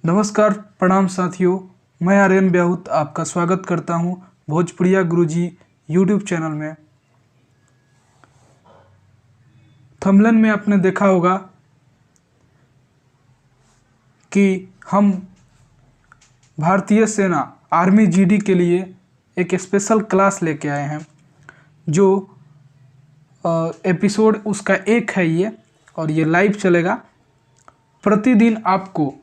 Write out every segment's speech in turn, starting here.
नमस्कार, प्रणाम साथियों। मैं आर्यन ब्याहुत आपका स्वागत करता हूं भोजपुरिया गुरुजी यूट्यूब चैनल में। थंबनेल में आपने देखा होगा कि हम भारतीय सेना आर्मी जीडी के लिए एक स्पेशल क्लास लेके आए हैं, जो एपिसोड उसका 1 है ये, और ये लाइव चलेगा। प्रतिदिन आपको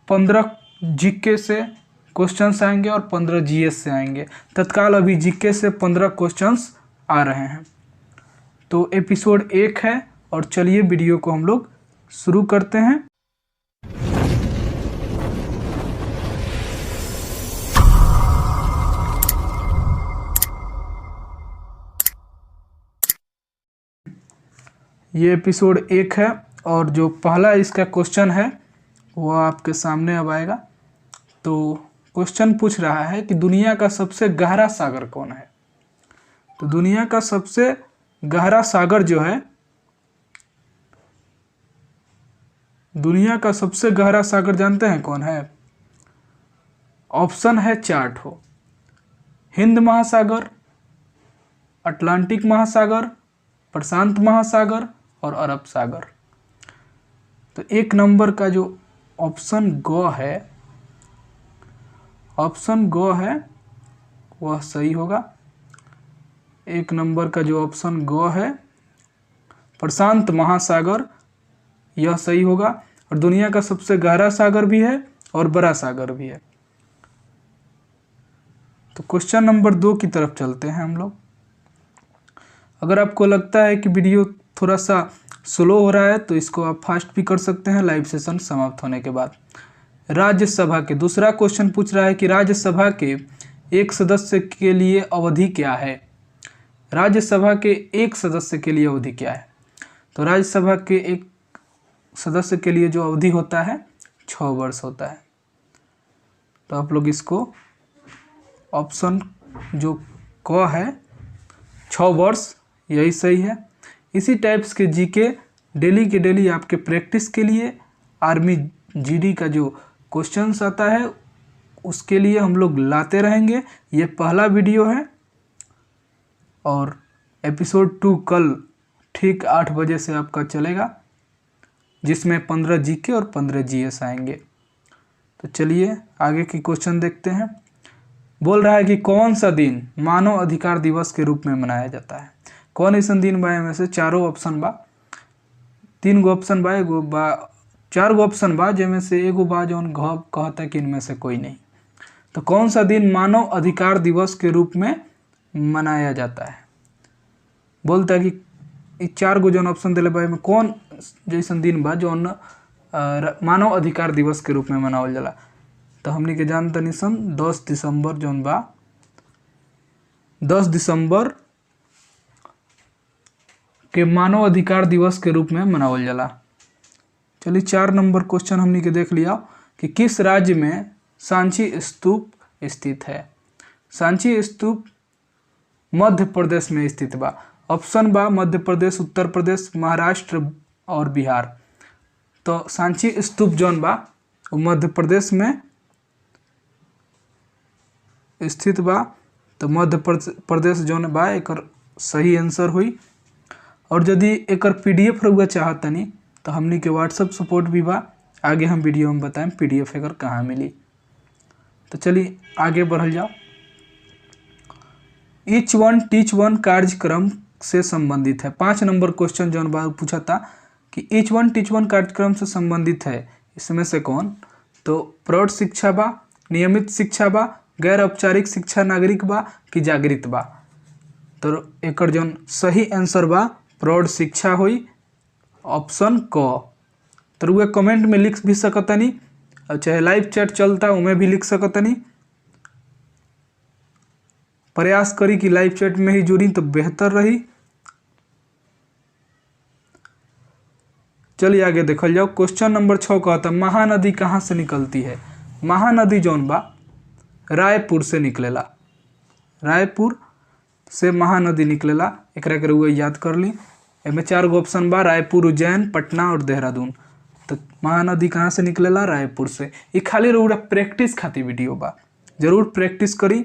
15 जीके से क्वेश्चंस आएंगे और 15 जीएस से आएंगे। तत्काल अभी जीके से 15 क्वेश्चंस आ रहे हैं। तो एपिसोड 1 है, और चलिए वीडियो को हम लोग शुरू करते हैं। ये एपिसोड 1 है, और जो पहला इसका क्वेश्चन है वो आपके सामने अब आएगा। तो क्वेश्चन पूछ रहा है कि दुनिया का सबसे गहरा सागर कौन है। तो दुनिया का सबसे गहरा सागर जो है, दुनिया का सबसे गहरा सागर जानते हैं कौन है? ऑप्शन है 4 ठो। हिंद महासागर, अटलांटिक महासागर, प्रशांत महासागर और अरब सागर। तो 1 नंबर का जो ऑप्शन ग है, वह सही होगा। 1 नंबर का जो ऑप्शन ग है, प्रशांत महासागर, यह सही होगा। और दुनिया का सबसे गहरा सागर भी है और बड़ा सागर भी है। तो क्वेश्चन नंबर 2 की तरफ चलते हैं हम लोग। अगर आपको लगता है कि वीडियो थोड़ा सा स्लो हो रहा है तो इसको आप फास्ट भी कर सकते हैं लाइव सेशन समाप्त होने के बाद। राज्यसभा के दूसरा क्वेश्चन पूछ रहा है कि राज्यसभा के एक सदस्य के लिए अवधि क्या है। राज्यसभा के एक सदस्य के लिए अवधि क्या है? तो राज्यसभा के एक सदस्य के लिए जो अवधि होता है 6 वर्ष होता है। तो आप लोग इसको ऑप्शन जो क है 6 वर्ष, यही सही है। इसी टाइप्स के जीके डेली के डेली आपके प्रैक्टिस के लिए आर्मी जीडी का जो क्वेश्चंस आता है उसके लिए हम लोग लाते रहेंगे। ये पहला वीडियो है, और एपिसोड 2 कल ठीक 8 बजे से आपका चलेगा, जिसमें 15 जीके और 15 जीएस आएंगे। तो चलिए आगे की क्वेश्चन देखते हैं। बोल रहा है कि कौन सा दिन मानव अधिकार दिवस के रूप में मनाया जाता है। कौन ऐसा दिन बा? में से चारों ऑप्शन बा, 3 गो ऑप्शन बा, 1 गो बा, 4 गो ऑप्शन बा, जिनमें से 1 गो बा जौन कहता है कि इनमें से कोई नहीं। तो कौन सा दिन मानव अधिकार दिवस के रूप में मनाया जाता है? बोलता है कि 4 गो जौन ऑप्शन दिले बा में कौन जैसा दिन बा जौन मानव अधिकार दिवस के रूप में मनावल जाला। तो हमनी के जान तनी सन 10 दिसंबर जौन बा, 10 दिसंबर के मानव अधिकार दिवस के रूप में मनावल जाला। चलिए 4 नंबर क्वेश्चन हमनी के देख लिया कि किस राज्य में सांची स्तूप स्थित है। सांची स्तूप मध्य प्रदेश में स्थित बा। ऑप्शन बा मध्य प्रदेश, उत्तर प्रदेश, महाराष्ट्र और बिहार। तो सांची स्तूप जौन बा वो मध्य प्रदेश में स्थित बा। तो मध्य प्रदेश जौन बा एकर सही आंसर हुई। और यदि एकर पीडीएफ रहुआ चाहतनी तो हमनी के व्हाट्सएप सपोर्ट भी बा, आगे हम वीडियो में बताएं पीडीएफ एकर कहाँ मिली। तो चलिए आगे बढ़ल जाओ। ईच वन टीच वन कार्यक्रम से संबंधित है। 5 नंबर क्वेश्चन जौन बा पूछा था कि ईच वन टीच वन कार्यक्रम से संबंधित है, इसमें से कौन? तो प्रौढ़ शिक्षा बा, नियमित शिक्षा बा, गैर औपचारिक शिक्षा नागरिक बा कि जागृत बा। तो एकर जौन सही आंसर बा प्रौढ़ शिक्षा हुई, ऑप्शन क। तो रुआ कमेंट में लिख भी सकतनी, और चाहे लाइव चैट चलता उमें भी लिख सकतनी। प्रयास करी कि लाइव चैट में ही जुड़ी तो बेहतर रही। चलिए आगे देखल जाओ। क्वेश्चन नंबर 6 कहता महानदी कहाँ से निकलती है। महानदी जौन बा रायपुर से निकलेला। रायपुर से महानदी निकलेला, एकरा के रउआ याद कर ली। एमे 4 गो ऑप्शन बा, रायपुर, उज्जैन, पटना और देहरादून। तो महानदी कहाँ से निकलेला? रायपुर से। ये खाली रउरा प्रैक्टिस खातिर वीडियो बा, जरूर प्रैक्टिस करी।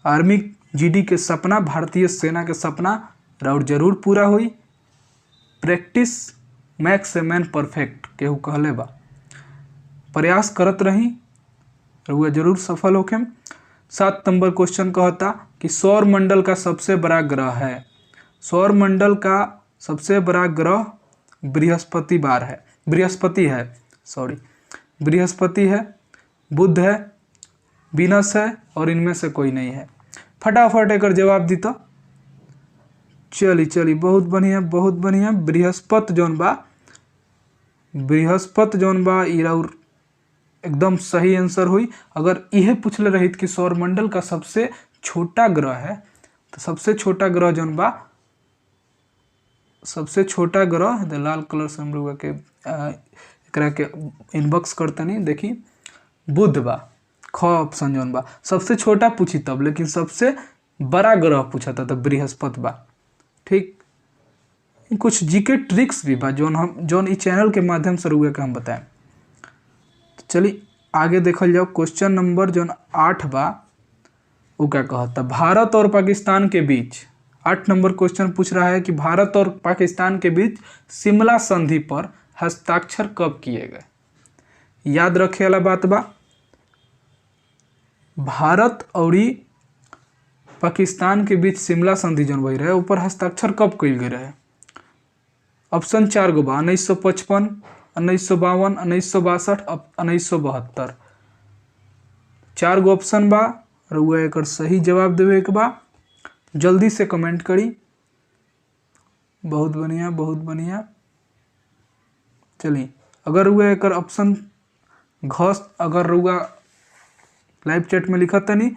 आर्मी जीडी के सपना, भारतीय सेना के सपना और जरूर पूरा हुई। Practice max a man perfect केहू कहले बा। प्रयास करत रही, रउआ जरूर सफल होके। 7 नंबर क्वेश्चन कहता कि सौर मंडल का सबसे बड़ा ग्रह है। सौर मंडल का सबसे बड़ा ग्रह बृहस्पति है, बुध है, वीनस है और इनमें से कोई नहीं है। फटाफट एक जवाब दी तो। चली बहुत बढ़िया। बृहस्पति जौन बा इराउर एकदम सही आंसर हुई। अगर यह पूछले रही कि सौरमंडल का सबसे छोटा ग्रह है, तो सबसे छोटा ग्रह जौन बा, सबसे छोटा ग्रह लाल कलर से हम लोग के एकरा के इनबॉक्स करतनी देखी, बुध बा। ख ऑप्शन जौन बा सबसे छोटा पूछी तब, लेकिन सबसे बड़ा ग्रह पूछा था तब बृहस्पति बा। ठीक, कुछ जीके ट्रिक्स भी बा जौन इस चैनल के माध्यम से रुए के हम बताएं। तो चलिए आगे देखल जाओ। क्वेश्चन नंबर जौन 8 बा वो क्या कहता, भारत और पाकिस्तान के बीच 8 नंबर क्वेश्चन पूछ रहा है कि भारत और पाकिस्तान के बीच शिमला संधि पर हस्ताक्षर कब किए गए। याद रखे वाला बात बा, भारत और पाकिस्तान के बीच शिमला संधि जौन भई रहे ऊपर हस्ताक्षर कब कइल गए रहे। ऑप्शन 4 गो बा, 1955, 1952, 1962, 1972। 4 गो ऑप्शन बा, रउआ एकर सही जवाब देवे के बा। जल्दी से कमेंट करी। बहुत बढ़िया। चलिए, अगर रउआ एकर ऑप्शन अगर रउआ लाइव चैट में लिखत तनी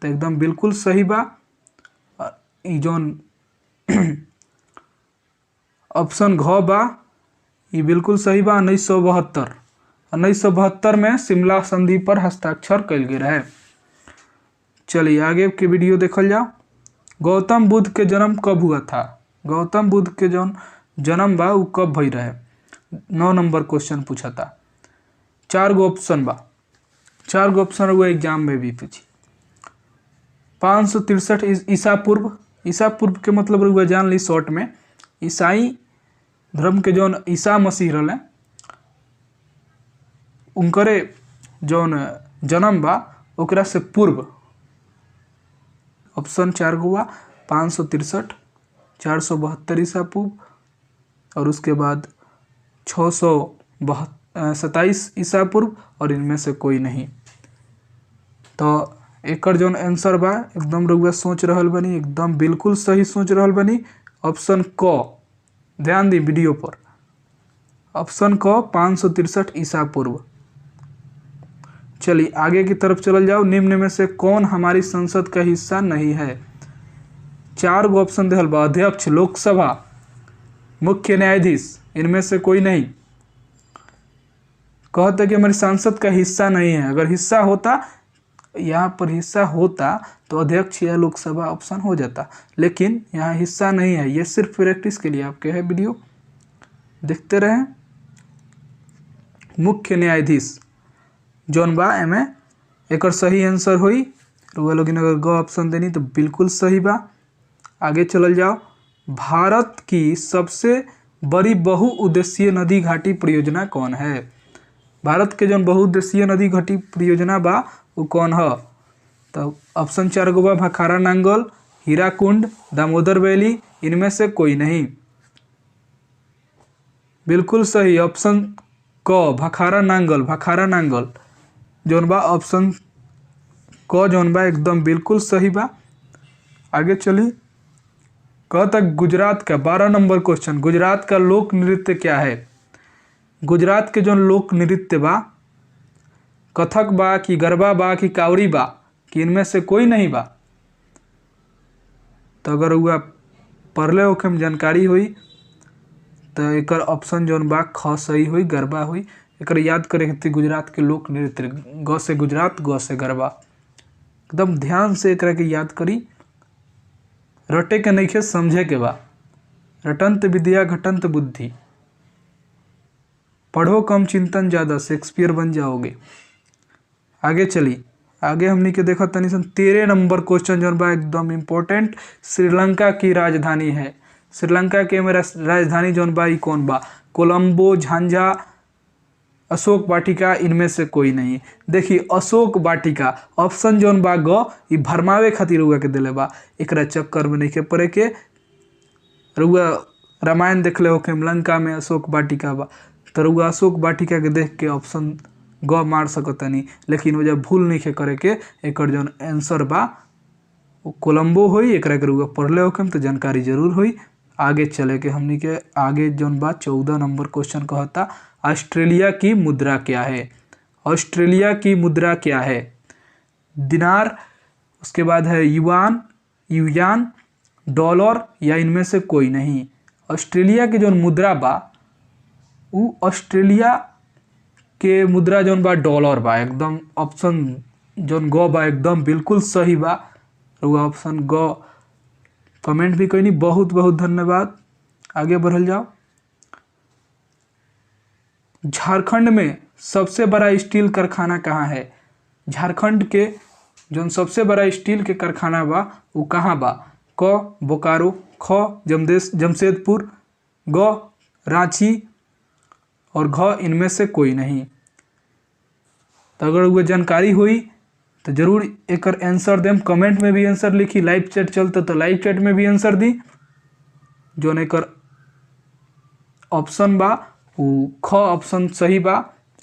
तो एकदम बिल्कुल सही बा। ई जौन ऑप्शन घ बा ये बिल्कुल सही बा। 1972 में शिमला संधि पर हस्ताक्षर कइल गए रहे। चलिए आगे के वीडियो देखल जाओ। गौतम बुद्ध के जन्म कब हुआ था। गौतम बुद्ध के जौन जन्म बा वो कब भई रहे। 9 नंबर क्वेश्चन पूछा था। 4 गो ऑप्शन बा, 4 गो ऑप्शन वो एग्जाम में भी पूछी। 563 ईसा पूर्व। ईसा पूर्व के मतलब रुआ जान ली शॉर्ट में, ईसाई धर्म के जौन ईसा मसीह रहले उनकरे जौन जन्म बा ओकरा से पूर्व। ऑप्शन 4 गो हुआ, 563, 472 ईसा पूर्व और उसके बाद 627 ईसा पूर्व और इनमें से कोई नहीं। तो एकर जौन आंसर बा एकदम रउआ सोच रहल बनी, एकदम बिल्कुल सही सोच रहल बनी। ऑप्शन क, ध्यान दी वीडियो पर, ऑप्शन क 563 ईसा पूर्व। चलिए आगे की तरफ चल जाओ। निम्न में से कौन हमारी संसद का हिस्सा नहीं है। 4 गो ऑप्शन दिहल बा, अध्यक्ष, लोकसभा, मुख्य न्यायाधीश, इनमें से कोई नहीं। कहते कि हमारी संसद का हिस्सा नहीं है। अगर हिस्सा होता, यहाँ पर हिस्सा होता तो अध्यक्ष या लोकसभा ऑप्शन हो जाता, लेकिन यहाँ हिस्सा नहीं है। ये सिर्फ प्रैक्टिस के लिए आपके है, वीडियो देखते रहें। मुख्य न्यायाधीश जौन बा एमे एकर सही आंसर हुई। रुआ लोग अगर ग ऑप्शन देनी तो बिल्कुल सही बा। आगे चलल जाओ। भारत की सबसे बड़ी बहुउद्देशीय नदी घाटी परियोजना कौन है। भारत के जौन बहुउद्देशीय नदी घाटी परियोजना बा वो कौन है। तो ऑप्शन 4 गो बा, भखारा नांगल, हीराकुंड, दामोदर वैली, इनमें से कोई नहीं। बिल्कुल सही ऑप्शन क, भखारा नांगल जौन बा ऑप्शन क जौन बा एकदम बिल्कुल सही बा। आगे चली। कहता गुजरात का 12 नंबर क्वेश्चन, गुजरात का लोक नृत्य क्या है। गुजरात के जौन लोक नृत्य बा, कथक बा कि गरबा बा कि कावड़ी बा कि इनमें से कोई नहीं बा। तो अगर हुआ पढ़ले होके में जानकारी हुई तो एक ऑप्शन जौन बा ख सही हुई, गरबा हुई। एक याद करे थे गुजरात के लोक नृत्य, ग से गुजरात, ग से गरबा। एकदम ध्यान से एक के याद करी, रटे के नहीं खे समझे के बा। रटंत विद्या घटंत बुद्धि। पढ़ो कम चिंतन ज़्यादा, शेक्सपियर बन जाओगे। आगे चली, आगे हमनी के देखा तनी सन 13 नंबर क्वेश्चन जौन बा एकदम इम्पोर्टेंट। श्रीलंका की राजधानी है, श्रीलंका के मेरा राजधानी जौन बा ई कौन बा? कोलंबो, झांझा, अशोक वाटिका, इनमें से कोई नहीं। देखिए अशोक वाटिका ऑप्शन जौन बा ग ई भरमावे खातिर रउआ के दिले बा, एकरा चक्कर में नहीं के पड़े के। रउआ रामायण देखले होके लंका में अशोक वाटिका बा, तो रउआ अशोक वाटिका के देख के ऑप्शन ग मार सकतनी, लेकिन वजह भूल नहीं के करे के। एकर जौन आंसर बा वो कोलंबो होई, एकरा के रउआ पढ़ले होके तो जानकारी जरूर होई। आगे चले के हमनी के आगे जौन बा 14 नंबर क्वेश्चन कहता ऑस्ट्रेलिया की मुद्रा क्या है? ऑस्ट्रेलिया की मुद्रा क्या है? दिनार, उसके बाद है युआन, युयान, डॉलर, या इनमें से कोई नहीं। ऑस्ट्रेलिया की जौन मुद्रा बा वो ऑस्ट्रेलिया के मुद्रा जौन बा डॉलर बा। एकदम ऑप्शन जौन ग बा एकदम बिल्कुल सही बा। रउआ ऑप्शन ग कमेंट भी कोई नहीं, बहुत बहुत धन्यवाद। आगे बढ़ल जाओ। झारखंड में सबसे बड़ा स्टील कारखाना कहाँ है? झारखंड के जौन सबसे बड़ा स्टील के कारखाना बा वो कहाँ बा? क बोकारो, ख जमशेदपुर, ग रांची, और घ इनमें से कोई नहीं। तो अगर वो जानकारी हुई तो जरूर एक आंसर देम, कमेंट में भी आंसर लिखी। लाइव चैट चलता तो लाइव चैट में भी आंसर दी। जो एकर ऑप्शन बा वो ख ऑप्शन सही बा,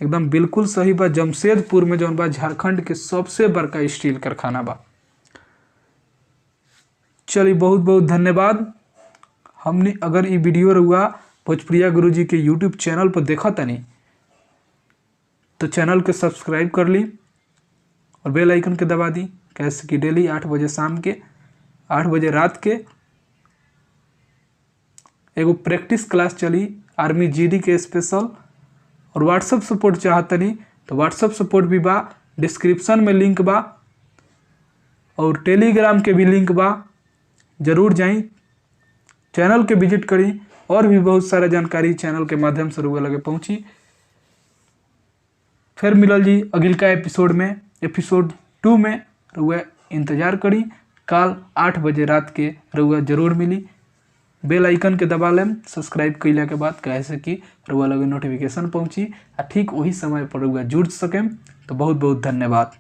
एकदम बिल्कुल सही बा। जमशेदपुर में जौन बा झारखंड के सबसे बड़का स्टील कारखाना बा। चलिए बहुत बहुत धन्यवाद। हमने अगर ये वीडियो रहुआ भोजप्रिया गुरुजी के यूट्यूब चैनल पर देखा तनी तो चैनल के सब्सक्राइब कर ली और बेल आइकन के दबा दी, कैसे कि डेली 8 बजे शाम के 8 बजे रात के एगो प्रैक्टिस क्लास चली आर्मी जीडी के स्पेशल। और व्हाट्सअप सपोर्ट चाहतनी तो व्हाट्सअप सपोर्ट भी बा, डिस्क्रिप्शन में लिंक बा, और टेलीग्राम के भी लिंक बा। जरूर जाई, चैनल के विजिट करी, और भी बहुत सारा जानकारी चैनल के माध्यम से रुआ लगे पहुँची। फिर मिलल जी अगिलका एपिसोड में, एपिसोड 2 में। रुआ इंतजार करी, कल 8 बजे रात के रुआ जरूर मिली। बेल आइकन के दबा लें सब्सक्राइब कैला के बाद, कैसे कि रुआ लगे नोटिफिकेशन पहुँची आ ठीक वही समय पर रुआ जुड़ सकें। तो बहुत बहुत धन्यवाद।